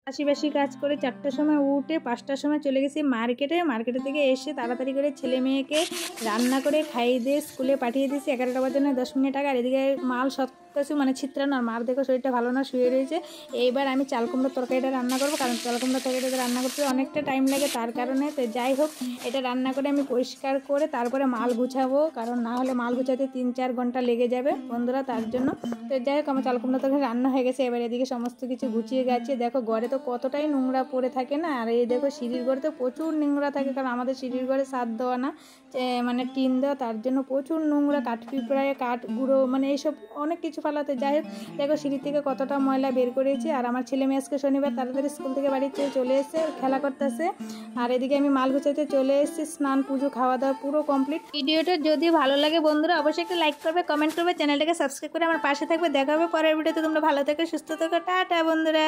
বাসি বাসি কাজ করে 4টার সময় উঠে 5টার সময় চলে গেছি মার্কেটে থেকে এসে তাড়াতাড়ি করে ছেলে মেয়েকে রান্না করে খাইয়ে দিয়ে স্কুলে পাঠিয়ে দিয়েছি। 11টা বাজে 10 মিনিট আগে। আর এদিকে মাল সব কিছু মানে ছিত্রানো, আর মার দেখো শরীরটা ভালো না, শুয়ে রয়েছে। এইবার আমি চাল কুমড়োর তরকারিটা রান্না করবো, কারণ চাল কুমড়োর তরকারিটা রান্না করতে অনেকটা টাইম লাগে, তার কারণে। তো যাই হোক, এটা রান্না করে আমি পরিষ্কার করে তারপরে মাল গুছাবো, কারণ না হলে মাল গুছাতে 3-4 ঘন্টা লেগে যাবে বন্ধুরা, তার জন্য। তো যাই হোক, আমার চাল কুমড়োর তরকারি রান্না হয়ে গেছে। এবার এদিকে সমস্ত কিছু গুছিয়ে গেছে। দেখো ঘরে তো কতটাই নোংরা পড়ে থাকে না, আর এই দেখো সিঁড়ির ঘরে তো প্রচুর নোংরা থাকে, কারণ আমাদের সিঁড়ির ঘরে ছাদ দেওয়া না, মানে টিন দেওয়া, তার জন্য প্রচুর নোংরা, কাঠ পিঁপড়ায়, কাঠ গুঁড়ো, মানে এইসব অনেক কিছু ফালাতে। যাই হোক, দেখো সিঁড়ি থেকে কতটা ময়লা বের করেছি। আর আমার ছেলে মেয়ে আজকে শনিবার তাড়াতাড়ি স্কুল থেকে বাড়িতে চলে এসে খেলা করতেছে। আর এদিকে আমি মাল গুছাইতে চলে এসেছি, স্নান পুজো খাওয়া দাওয়া পুরো কমপ্লিট। ভিডিওটা যদি ভালো লাগে বন্ধুরা অবশ্যই একটা লাইক করবে, কমেন্ট করবে, চ্যানেলটাকে সাবস্ক্রাইব করে আমার পাশে থাকবে। দেখা হবে পরের ভিডিওতে। তোমরা ভালো থেকো, সুস্থ থেকো, টাটা বন্ধুরা।